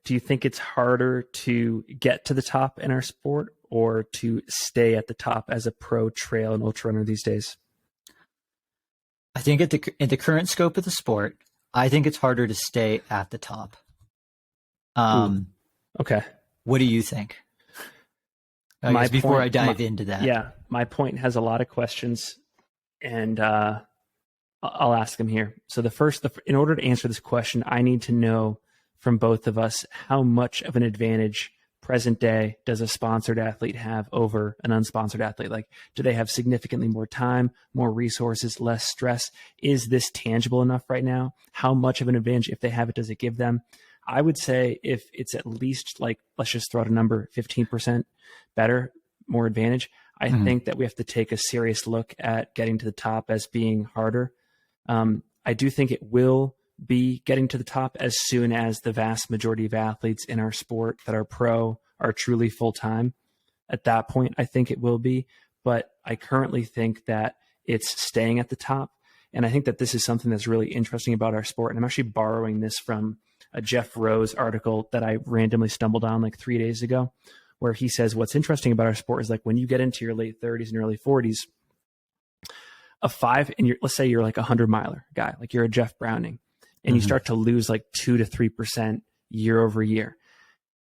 do you think it's harder to get to the top in our sport or to stay at the top as a pro trail and ultra runner these days? I think at the current scope of the sport, I think it's harder to stay at the top. Okay. What do you think? Before I dive into that. Yeah, my point has a lot of questions, and I'll ask them here. So in order to answer this question, I need to know from both of us how much of an advantage present day does a sponsored athlete have over an unsponsored athlete? Like, do they have significantly more time, more resources, less stress? Is this tangible enough right now? How much of an advantage, if they have it, does it give them? I would say if it's at least, like, let's just throw out a number, 15% better, more advantage, I think that we have to take a serious look at getting to the top as being harder. I do think it will be getting to the top as soon as the vast majority of athletes in our sport that are pro are truly full-time. At that point, I think it will be, but I currently think that it's staying at the top. And I think that this is something that's really interesting about our sport. And I'm actually borrowing this from a Jeff Rose article that I randomly stumbled on like 3 days ago, where he says, what's interesting about our sport is, like, when you get into your late 30s and early 40s, let's say you're like a 100-miler guy, like you're a Jeff Browning, and you start to lose like 2 to 3% year over year.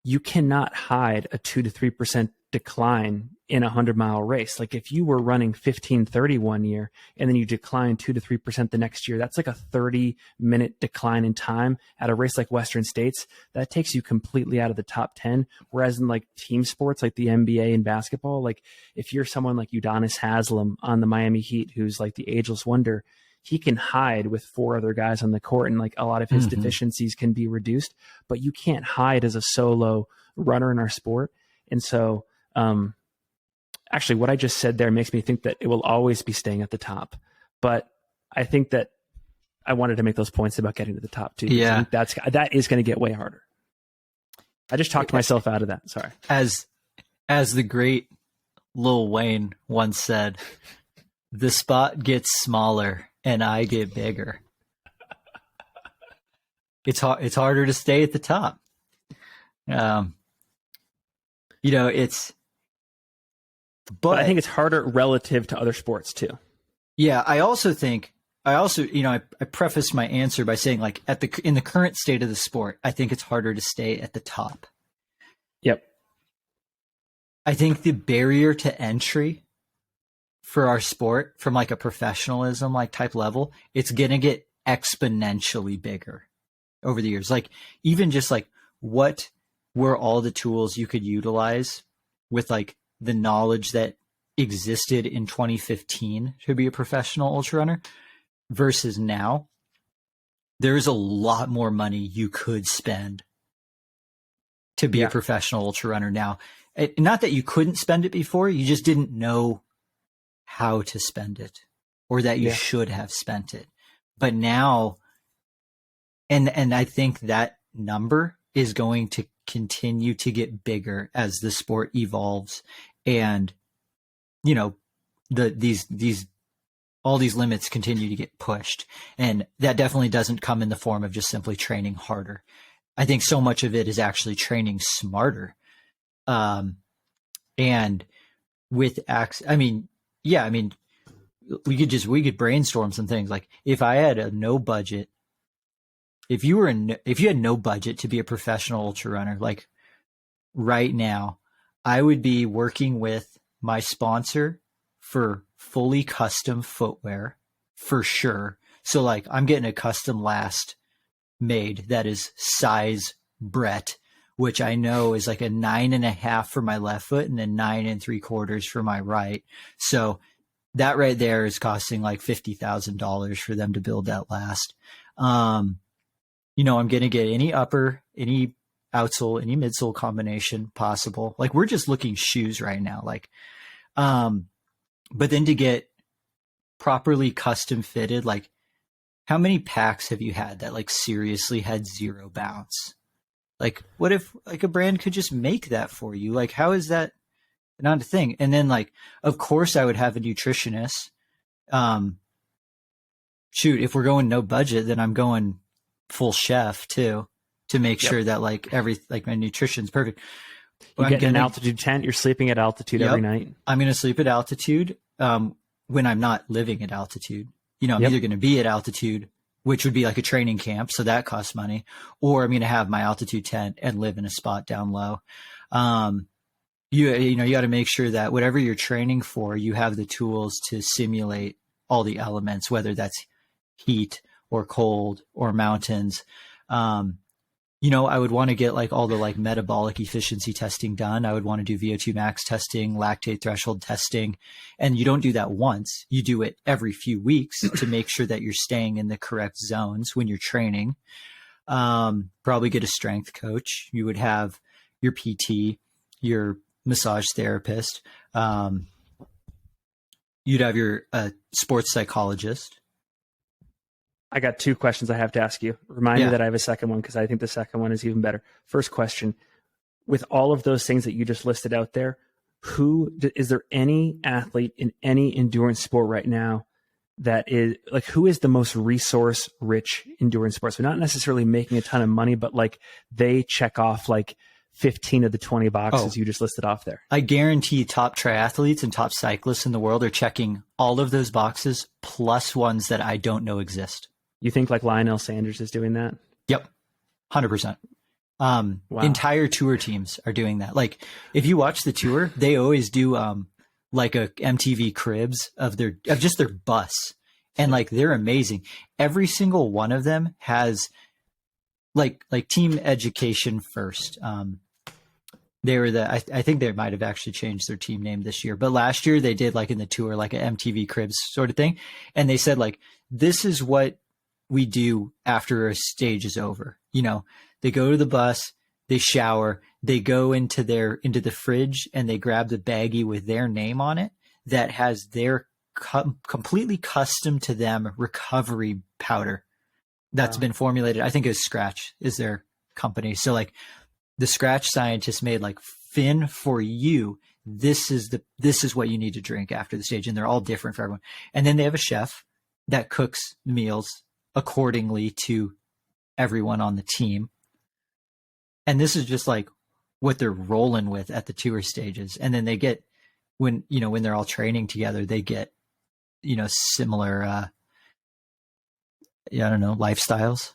You cannot hide a 2 to 3% decline in a 100-mile race. Like, if you were running 15:30 one year and then you decline 2 to 3% the next year, that's like a 30-minute decline in time at a race like Western States. That takes you completely out of the top 10. Whereas in like team sports, like the NBA and basketball, like if you're someone like Udonis Haslem on the Miami Heat, who's like the ageless wonder, he can hide with 4 other guys on the court, and like a lot of his deficiencies can be reduced, but you can't hide as a solo runner in our sport. And so, actually what I just said there makes me think that it will always be staying at the top, but I think that I wanted to make those points about getting to the top too. Yeah. I think that is going to get way harder. I just talked myself out of that. Sorry. As the great Lil Wayne once said, the spot gets smaller and I get bigger. It's harder to stay at the top. But I think it's harder relative to other sports too. Yeah, I prefaced my answer by saying, like, in the current state of the sport, I think it's harder to stay at the top. Yep. I think the barrier to entry for our sport from like a professionalism like type level, it's going to get exponentially bigger over the years. Like, even just like, what were all the tools you could utilize with like the knowledge that existed in 2015 to be a professional ultra runner versus now? There's a lot more money you could spend to be a professional ultra runner now. Not that you couldn't spend it before, you just didn't know how to spend it, or that you should have spent it. But now, and I think that number is going to continue to get bigger as the sport evolves, and all these limits continue to get pushed. And that definitely doesn't come in the form of just simply training harder. I think so much of it is actually training smarter. And with we could brainstorm some things. Like, if I had no budget, if you had no budget to be a professional ultra runner, like right now, I would be working with my sponsor for fully custom footwear for sure. So like, I'm getting a custom last made that is size Brett, which I know is like a 9.5 for my left foot and a 9 3/4 for my right. So that right there is costing like $50,000 for them to build that last. I'm going to get any upper, any outsole, any midsole combination possible. Like, we're just looking shoes right now. Like, but then to get properly custom fitted, like, how many packs have you had that like seriously had 0 bounce? Like, what if like a brand could just make that for you? Like, how is that not a thing? And then, like, of course I would have a nutritionist. If we're going no budget, then I'm going full chef too, to make Yep. sure that like my nutrition's perfect. You I'm get in an gonna- altitude tent. You're sleeping at altitude Yep. every night. I'm going to sleep at altitude when I'm not living at altitude. You know, I'm Yep. either going to be at altitude, which would be like a training camp, so that costs money, or I'm going to have my altitude tent and live in a spot down low. You got to make sure that whatever you're training for, you have the tools to simulate all the elements, whether that's heat or cold or mountains. I would want to get like all the like metabolic efficiency testing done. I would want to do VO2 max testing, lactate threshold testing. And you don't do that once. You do it every few weeks to make sure that you're staying in the correct zones when you're training. Probably get a strength coach. You would have your PT, your massage therapist. You'd have your sports psychologist. I got 2 questions I have to ask you. Remind me Yeah. that I have a second one because I think the second one is even better. First question, with all of those things that you just listed out there, is there any athlete in any endurance sport right now that is like, who is the most resource rich endurance sport? So not necessarily making a ton of money, but like they check off like 15 of the 20 boxes you just listed off there. I guarantee top triathletes and top cyclists in the world are checking all of those boxes plus ones that I don't know exist. You think like Lionel Sanders is doing that? Yep. 100%. Wow. Entire tour teams are doing that. Like if you watch the tour, they always do like a MTV Cribs of just their bus. And like they're amazing. Every single one of them has like team education first. They were I think they might have actually changed their team name this year, but last year they did like in the tour, like a MTV Cribs sort of thing. And they said like, this is what we do after a stage is over. You know, they go to the bus, they shower, they go into the fridge and they grab the baggie with their name on it that has their completely custom to them recovery powder that's been formulated. I think Scratch is their company. So like the Scratch scientists made like, Finn, for you, this is what you need to drink after the stage. And they're all different for everyone. And then they have a chef that cooks meals accordingly to everyone on the team. And this is just like what they're rolling with at the tour stages. And then they get, when they're all training together, they get, similar, lifestyles.